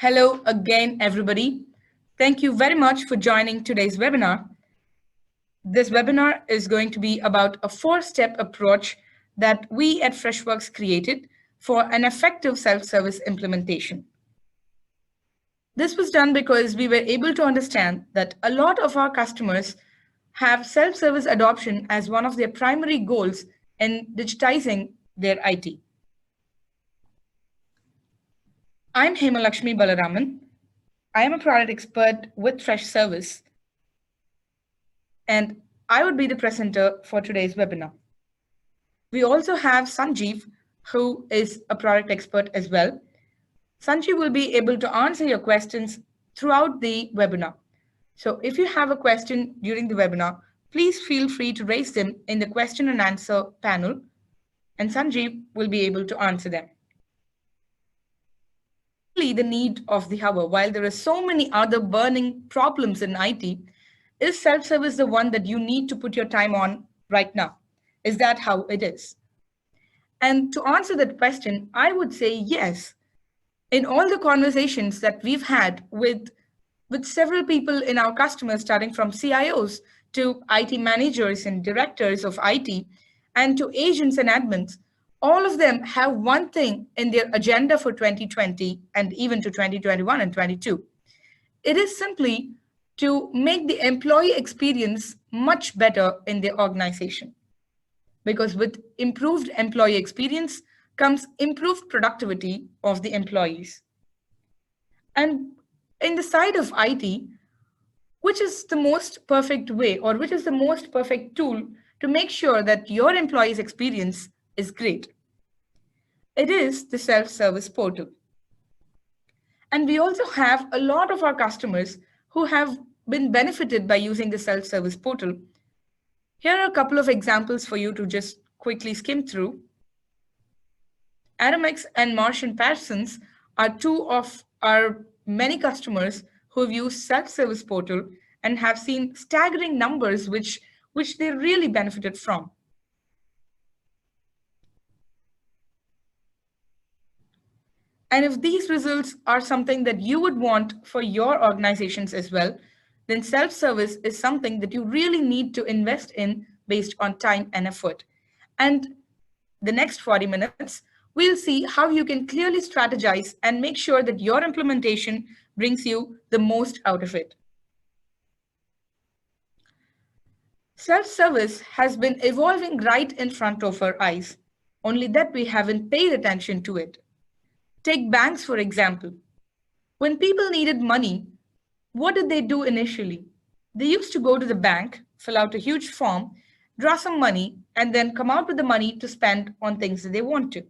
Hello again, everybody. Thank you very much for joining today's webinar. This webinar is going to be about a four-step approach that we at Freshworks created for an effective self-service implementation. This was done because we were able to understand that a lot of our customers have self-service adoption as one of their primary goals in digitizing their IT. I'm Hemalakshmi Balaraman. I am a product expert with Freshservice, and I would be the presenter for today's webinar. We also have Sanjeev, who is a product expert as well. Sanjeev will be able to answer your questions throughout the webinar. So if you have a question during the webinar, please feel free to raise them in the question and answer panel, and Sanjeev will be able to answer them. The need of the hour, while there are so many other burning problems in IT, is self-service the one that you need to put your time on right now? Is that how it is? And to answer that question, I would say yes. In all the conversations that we've had with several people in our customers, starting from CIOs to IT managers and directors of IT, and to agents and admins, all of them have one thing in their agenda for 2020 and even to 2021 and 22. It is simply to make the employee experience much better in their organization. Because with improved employee experience comes improved productivity of the employees. And in the side of IT, which is the most perfect way or which is the most perfect tool to make sure that your employee's experience is great? It is the self-service portal. And we also have a lot of our customers who have been benefited by using the self-service portal. Here are a couple of examples for you to just quickly skim through. Aramex and Marsh & Parsons are two of our many customers who have used self-service portal and have seen staggering numbers which they really benefited from. And if these results are something that you would want for your organizations as well, then self-service is something that you really need to invest in based on time and effort. And the next 40 minutes, we'll see how you can clearly strategize and make sure that your implementation brings you the most out of it. Self-service has been evolving right in front of our eyes, only that we haven't paid attention to it. Take banks, for example. When people needed money, what did they do initially? They used to go to the bank, fill out a huge form, draw some money, and then come out with the money to spend on things that they want to.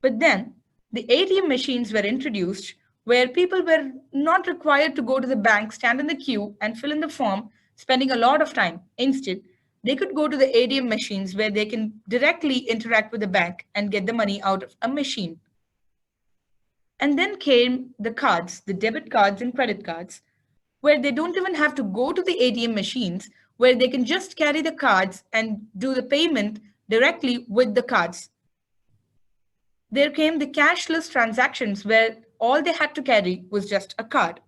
But then the ATM machines were introduced where people were not required to go to the bank, stand in the queue, and fill in the form, spending a lot of time. Instead, they could go to the ATM machines where they can directly interact with the bank and get the money out of a machine. And then came the cards, the debit cards and credit cards, where they don't even have to go to the ATM machines, where they can just carry the cards and do the payment directly with the cards. There came the cashless transactions where all they had to carry was just a card.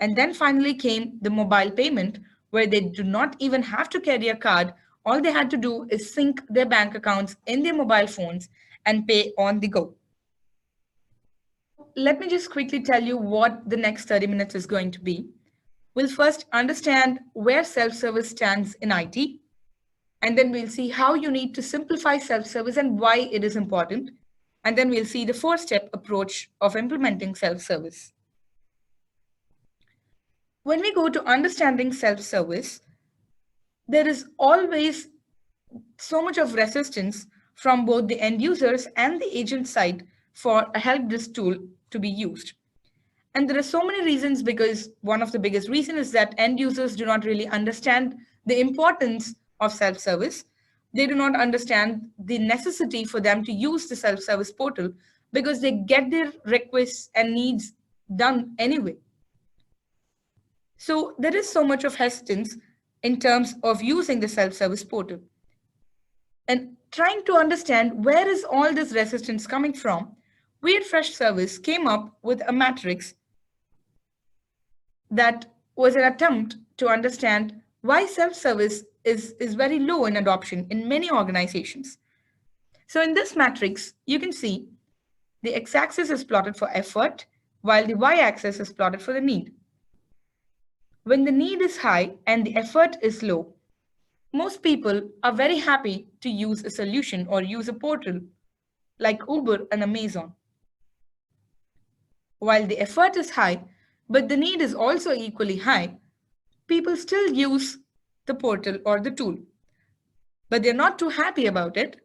And then finally came the mobile payment, where they do not even have to carry a card. All they had to do is sync their bank accounts in their mobile phones and pay on the go. Let me just quickly tell you what the next 30 minutes is going to be. We'll first understand where self-service stands in IT, and then we'll see how you need to simplify self-service and why it is important. And then we'll see the four-step approach of implementing self-service. When we go to understanding self-service, there is always so much of resistance from both the end users and the agent side for a help desk tool to be used. And there are so many reasons, because one of the biggest reasons is that end users do not really understand the importance of self-service. They do not understand the necessity for them to use the self-service portal because they get their requests and needs done anyway. So there is so much of hesitance in terms of using the self-service portal. And trying to understand where is all this resistance coming from, We at Freshservice came up with a matrix that was an attempt to understand why self-service is very low in adoption in many organizations. So in this matrix, you can see the x-axis is plotted for effort, while the y-axis is plotted for the need. When the need is high and the effort is low, most people are very happy to use a solution or use a portal like Uber and Amazon. While the effort is high, but the need is also equally high, people still use the portal or the tool, but they're not too happy about it.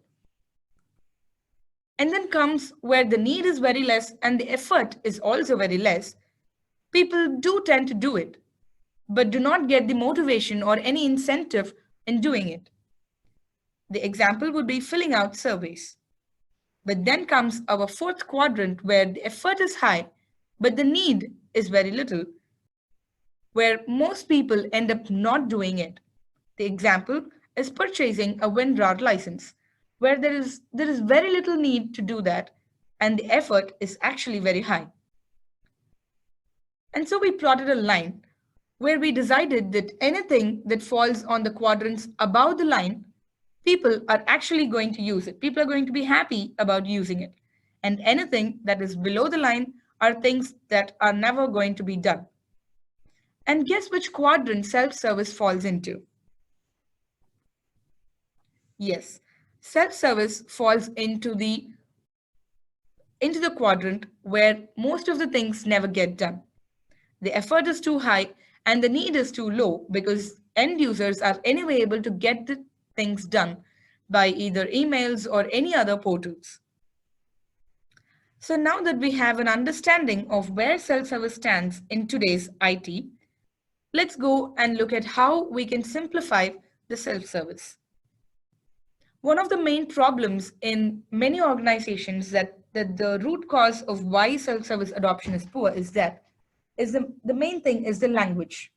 And then comes where the need is very less and the effort is also very less. People do tend to do it, but do not get the motivation or any incentive in doing it. The example would be filling out surveys. But then comes our fourth quadrant where the effort is high, but the need is very little, where most people end up not doing it. The example is purchasing a WinRAR license, where there is very little need to do that, and the effort is actually very high. And so we plotted a line where we decided that anything that falls on the quadrants above the line, people are actually going to use it. People are going to be happy about using it. And anything that is below the line are things that are never going to be done. And guess which quadrant self-service falls into? Yes, self-service falls into the quadrant where most of the things never get done. The effort is too high and the need is too low because end users are anyway able to get the things done by either emails or any other portals. So now that we have an understanding of where self-service stands in today's IT, let's go and look at how we can simplify the self-service. One of the main problems in many organizations that the root cause of why self-service adoption is poor is the main thing is the language.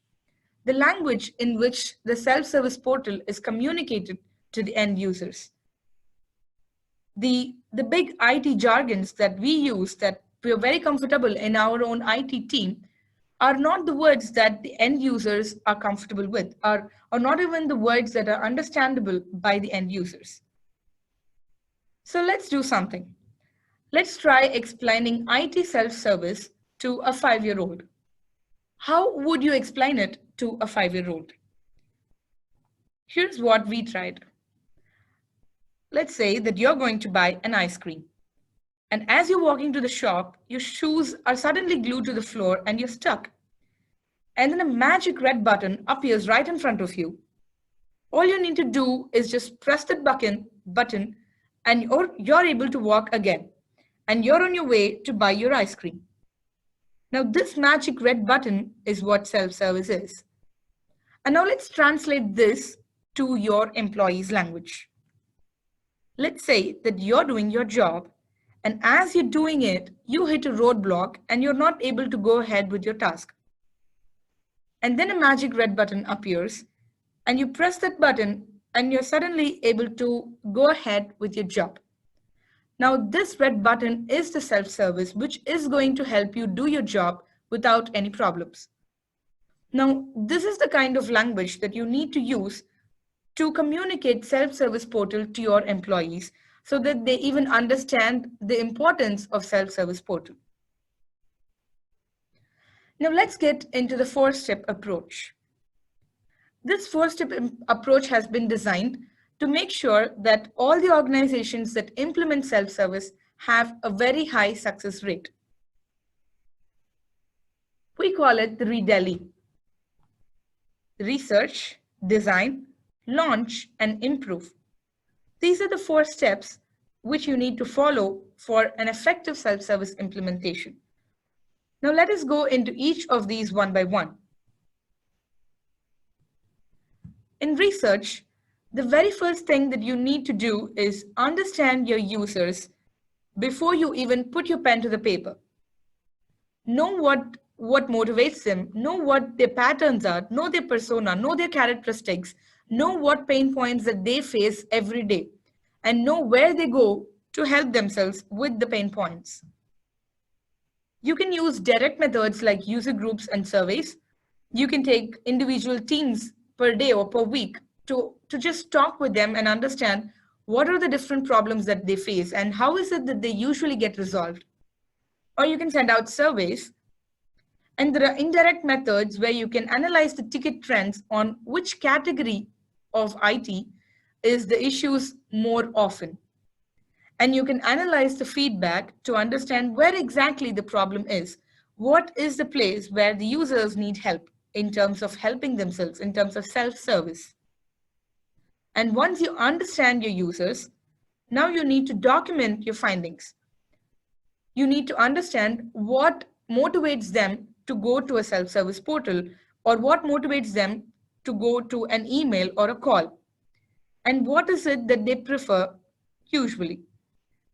The language in which the self-service portal is communicated to the end users. The big IT jargons that we use that we are very comfortable in our own IT team are not the words that the end users are comfortable with, or not even the words that are understandable by the end users. So let's do something. Let's try explaining IT self-service to a 5-year-old. How would you explain it to a 5-year-old? Here's what we tried. Let's say that you're going to buy an ice cream. And as you're walking to the shop, your shoes are suddenly glued to the floor and you're stuck. And then a magic red button appears right in front of you. All you need to do is just press that button and you're able to walk again. And you're on your way to buy your ice cream. Now this magic red button is what self-service is. And now let's translate this to your employee's language. Let's say that you're doing your job, and as you're doing it, you hit a roadblock and you're not able to go ahead with your task. And then a magic red button appears, and you press that button and you're suddenly able to go ahead with your job. Now this red button is the self-service which is going to help you do your job without any problems. Now this is the kind of language that you need to use to communicate self-service portal to your employees so that they even understand the importance of self-service portal. Now let's get into the 4-step approach. This 4-step approach has been designed to make sure that all the organizations that implement self-service have a very high success rate. We call it the REDELI. Research, design, launch, and improve. These are the 4 steps which you need to follow for an effective self-service implementation. Now let us go into each of these one by one. In research, the very first thing that you need to do is understand your users before you even put your pen to the paper. Know what motivates them, know what their patterns are, know their persona, know their characteristics, know what pain points that they face every day, and know where they go to help themselves with the pain points. You can use direct methods like user groups and surveys. You can take individual teams per day or per week to just talk with them and understand what are the different problems that they face and how is it that they usually get resolved. Or you can send out surveys. And there are indirect methods where you can analyze the ticket trends on which category of IT is the issues more often. And you can analyze the feedback to understand where exactly the problem is. What is the place where the users need help in terms of helping themselves, in terms of self-service? And once you understand your users, now you need to document your findings. You need to understand what motivates them to go to a self-service portal or what motivates them to go to an email or a call. And what is it that they prefer usually?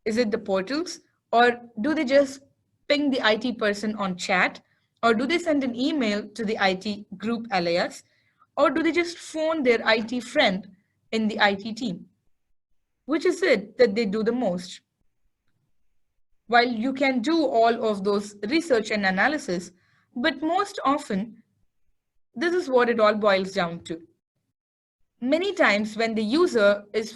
Is it the portals, or do they just ping the IT person on chat, or do they send an email to the IT group alias, or do they just phone their IT friend in the IT team? Which is it that they do the most? While you can do all of those research and analysis, but most often, this is what it all boils down to. Many times when the user is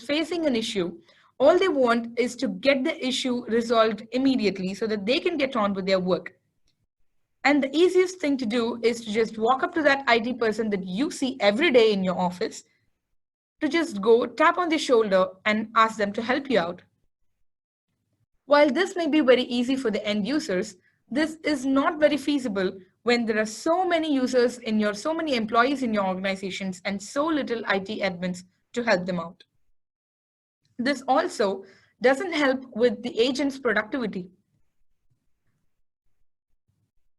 facing an issue, all they want is to get the issue resolved immediately so that they can get on with their work. And the easiest thing to do is to just walk up to that IT person that you see every day in your office, to just go tap on the shoulder and ask them to help you out. While this may be very easy for the end users, this is not very feasible when there are so many users in your, so many employees in your organizations and so little IT admins to help them out. This also doesn't help with the agent's productivity.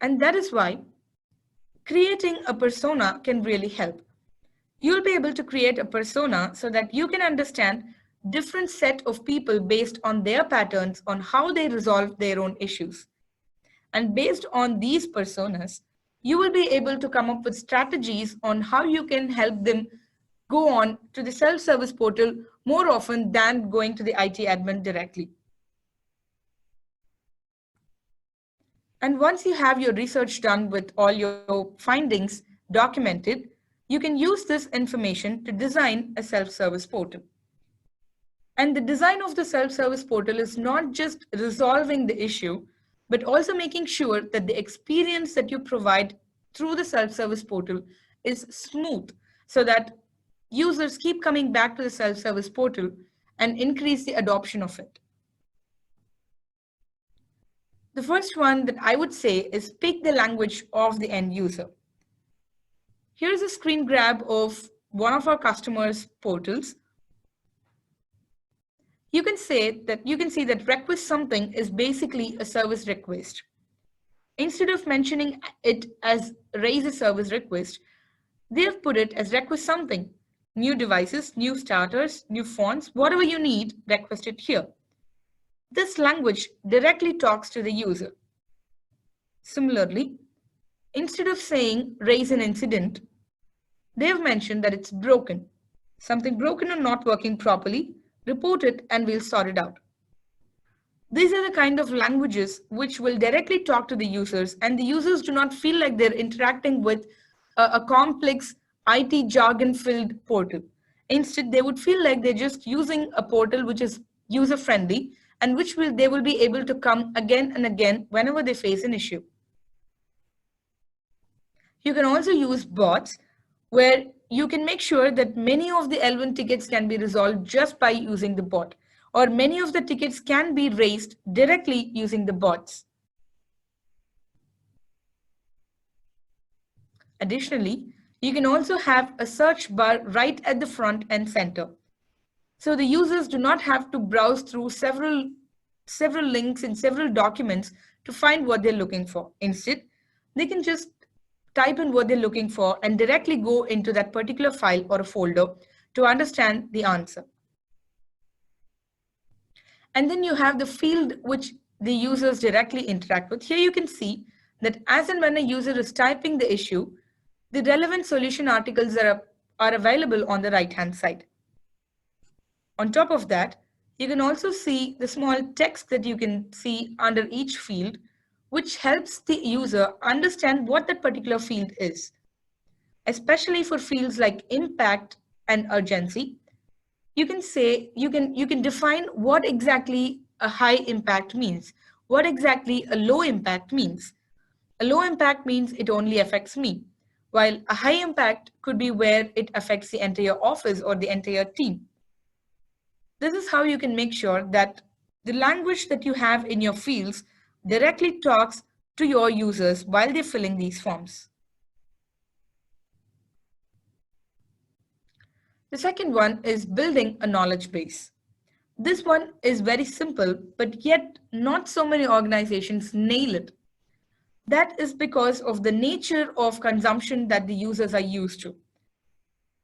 And that is why creating a persona can really help. You'll be able to create a persona so that you can understand different set of people based on their patterns on how they resolve their own issues. And based on these personas, you will be able to come up with strategies on how you can help them go on to the self-service portal more often than going to the IT admin directly. And once you have your research done with all your findings documented, you can use this information to design a self-service portal. And the design of the self-service portal is not just resolving the issue, but also making sure that the experience that you provide through the self-service portal is smooth so that users keep coming back to the self-service portal and increase the adoption of it. The first one that I would say is speak the language of the end user. Here's a screen grab of one of our customers' portals. You can see that request something is basically a service request. Instead of mentioning it as raise a service request, they have put it as request something. New devices, new starters, new fonts, whatever you need, request it here. This language directly talks to the user. Similarly, instead of saying raise an incident, they have mentioned that it's broken. Something broken or not working properly, report it and we'll sort it out. These are the kind of languages which will directly talk to the users, and the users do not feel like they're interacting with a complex IT jargon-filled portal. Instead, they would feel like they're just using a portal which is user-friendly and they will be able to come again and again whenever they face an issue. You can also use bots where you can make sure that many of the L1 tickets can be resolved just by using the bot, or many of the tickets can be raised directly using the bots. Additionally, you can also have a search bar right at the front and center. So the users do not have to browse through several links and several documents to find what they're looking for. Instead, they can just type in what they're looking for and directly go into that particular file or a folder to understand the answer. And then you have the field which the users directly interact with. Here you can see that as and when a user is typing the issue, the relevant solution articles are available on the right-hand side. On top of that, you can also see the small text that you can see under each field, which helps the user understand what that particular field is. Especially for fields like impact and urgency, you can define what exactly a high impact means, what exactly a low impact means. A low impact means it only affects me, while a high impact could be where it affects the entire office or the entire team. This is how you can make sure that the language that you have in your fields directly talks to your users while they're filling these forms. The second one is building a knowledge base. This one is very simple, but yet not so many organizations nail it. That is because of the nature of consumption that the users are used to.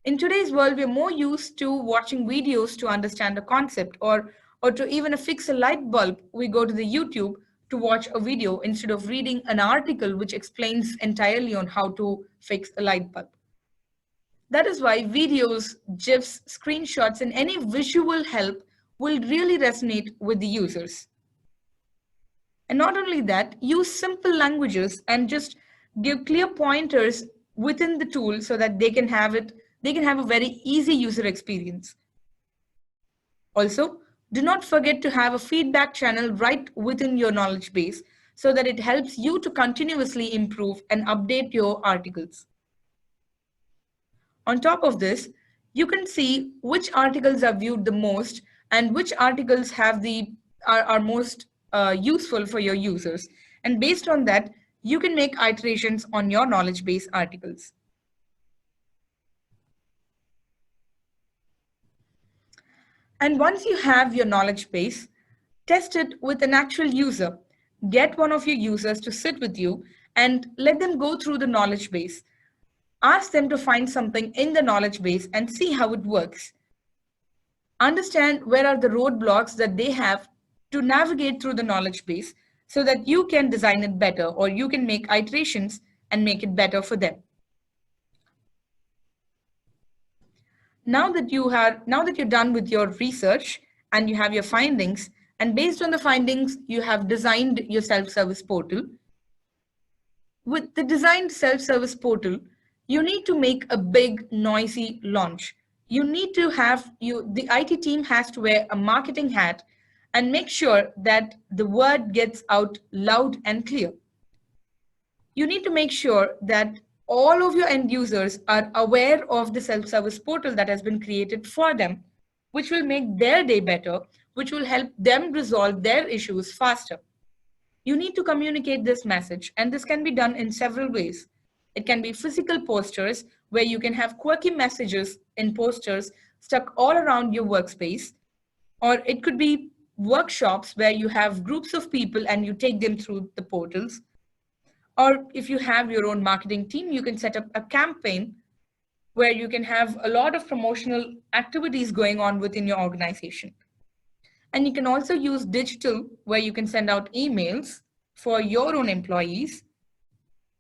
In today's world, we're more used to watching videos to understand a concept, or to even fix a light bulb, we go to the YouTube to watch a video instead of reading an article which explains entirely on how to fix a light bulb. That is why videos, GIFs, screenshots, and any visual help will really resonate with the users. And not only that, use simple languages and just give clear pointers within the tool so that they can have a very easy user experience. Also, do not forget to have a feedback channel right within your knowledge base so that it helps you to continuously improve and update your articles. On top of this, you can see which articles are viewed the most and which articles are most useful for your users. And based on that, you can make iterations on your knowledge base articles. And once you have your knowledge base, test it with an actual user. Get one of your users to sit with you and let them go through the knowledge base. Ask them to find something in the knowledge base and see how it works. Understand where are the roadblocks that they have to navigate through the knowledge base so that you can design it better, or you can make iterations and make it better for them. Now that you're done with your research and you have your findings, and based on the findings, you have designed your self-service portal. With the designed self-service portal, you need to make a big, noisy launch. The IT team has to wear a marketing hat and make sure that the word gets out loud and clear. You need to make sure that all of your end users are aware of the self-service portal that has been created for them, which will make their day better, which will help them resolve their issues faster. You need to communicate this message, and this can be done in several ways. It can be physical posters, where you can have quirky messages in posters stuck all around your workspace, or it could be workshops where you have groups of people and you take them through the portals. Or if you have your own marketing team, you can set up a campaign where you can have a lot of promotional activities going on within your organization. And you can also use digital, where you can send out emails for your own employees.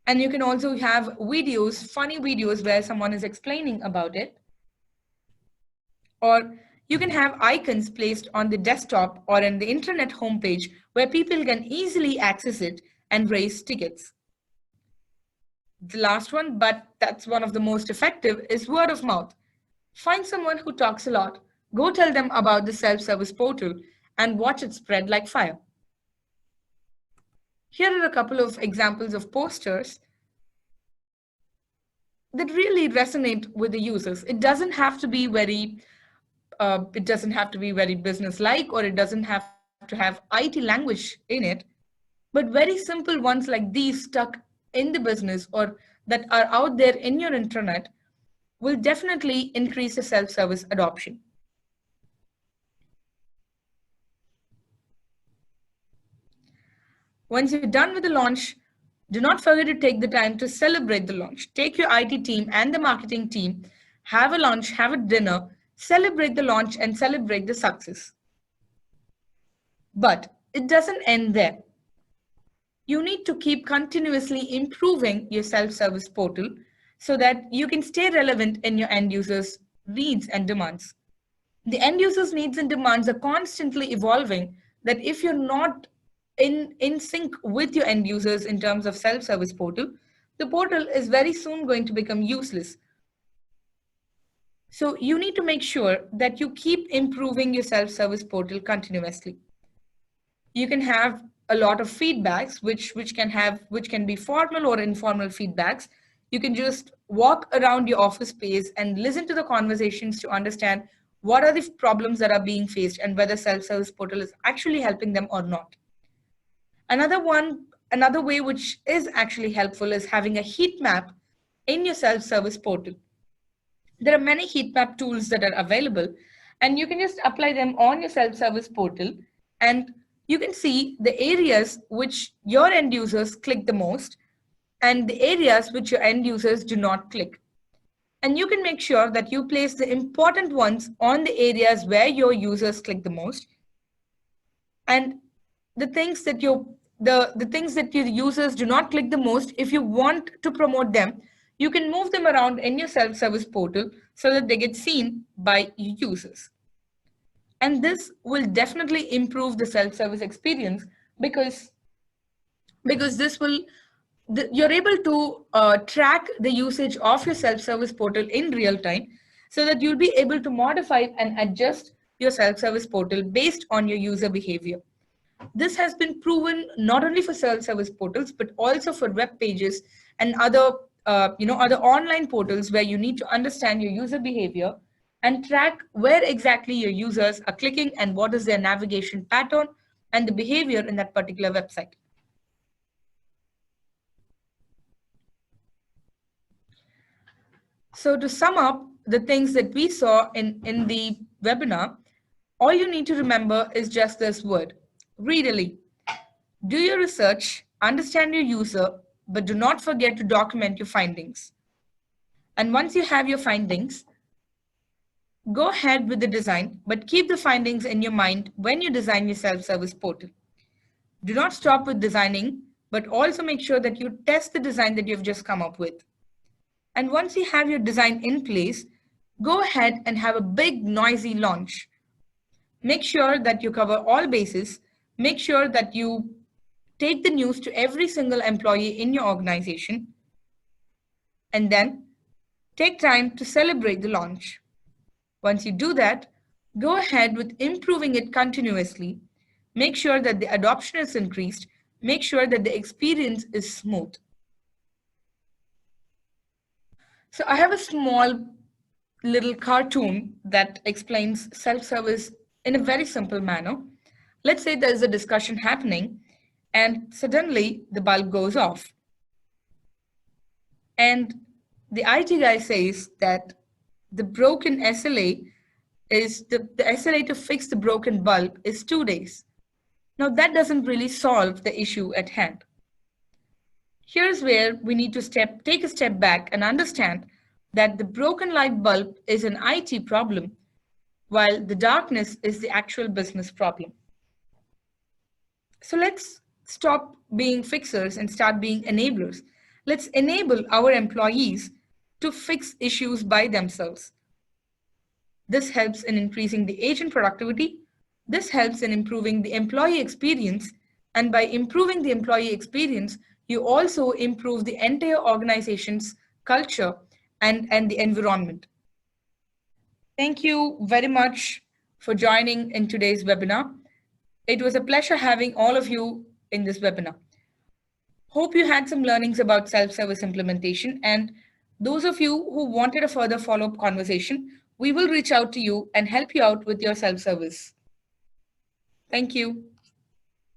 And you can also have videos, funny videos where someone is explaining about it. Or you can have icons placed on the desktop or in the internet homepage where people can easily access it and raise tickets. The last one, but that's one of the most effective, is word of mouth. Find someone who talks a lot. Go tell them about the self-service portal and watch it spread like fire. Here are a couple of examples of posters that really resonate with the users. It doesn't have to be very business-like, or it doesn't have to have IT language in it, but very simple ones like these stuck in the business or that are out there in your intranet will definitely increase the self-service adoption. Once you're done with the launch, do not forget to take the time to celebrate the launch. Take your IT team and the marketing team, have a lunch, have a dinner, celebrate the launch and celebrate the success. But it doesn't end there. You need to keep continuously improving your self-service portal so that you can stay relevant in your end users' needs and demands. The end users' needs and demands are constantly evolving, that if you're not in sync with your end users in terms of self-service portal, the portal is very soon going to become useless. So you need to make sure that you keep improving your self-service portal continuously. You can have a lot of feedbacks, which can be formal or informal feedbacks. You can just walk around your office space and listen to the conversations to understand what are the problems that are being faced and whether self-service portal is actually helping them or not. Another way which is actually helpful is having a heat map in your self-service portal. There are many heat map tools that are available, and you can just apply them on your self-service portal, and you can see the areas which your end users click the most and the areas which your end users do not click. And you can make sure that you place the important ones on the areas where your users click the most, and the things that the things that your users do not click the most, if you want to promote them, you can move them around in your self-service portal so that they get seen by users. And this will definitely improve the self-service experience because this will you're able to track the usage of your self-service portal in real time, so that you'll be able to modify and adjust your self-service portal based on your user behavior. This has been proven not only for self-service portals, but also for web pages and other online portals where you need to understand your user behavior and track where exactly your users are clicking and what is their navigation pattern and the behavior in that particular website. So to sum up the things that we saw in the webinar, all you need to remember is just this word: read. Do your research, understand your user, but do not forget to document your findings. And once you have your findings, go ahead with the design, but keep the findings in your mind when you design your self-service portal. Do not stop with designing, but also make sure that you test the design that you've just come up with. And once you have your design in place, go ahead and have a big, noisy launch. Make sure that you cover all bases. Make sure that you take the news to every single employee in your organization, and then take time to celebrate the launch. Once you do that, go ahead with improving it continuously. Make sure that the adoption is increased. Make sure that the experience is smooth. So I have a small little cartoon that explains self-service in a very simple manner. Let's say there's a discussion happening and suddenly the bulb goes off. And the IT guy says that the broken SLA is the SLA to fix the broken bulb is 2 days. Now that doesn't really solve the issue at hand. Here's where we need to take a step back and understand that the broken light bulb is an IT problem, while the darkness is the actual business problem. So let's stop being fixers and start being enablers. Let's enable our employees to fix issues by themselves. This helps in increasing the agent productivity. This helps in improving the employee experience. And by improving the employee experience, you also improve the entire organization's culture and the environment. Thank you very much for joining in today's webinar. It was a pleasure having all of you in this webinar. Hope you had some learnings about self-service implementation, and those of you who wanted a further follow-up conversation, we will reach out to you and help you out with your self-service. Thank you.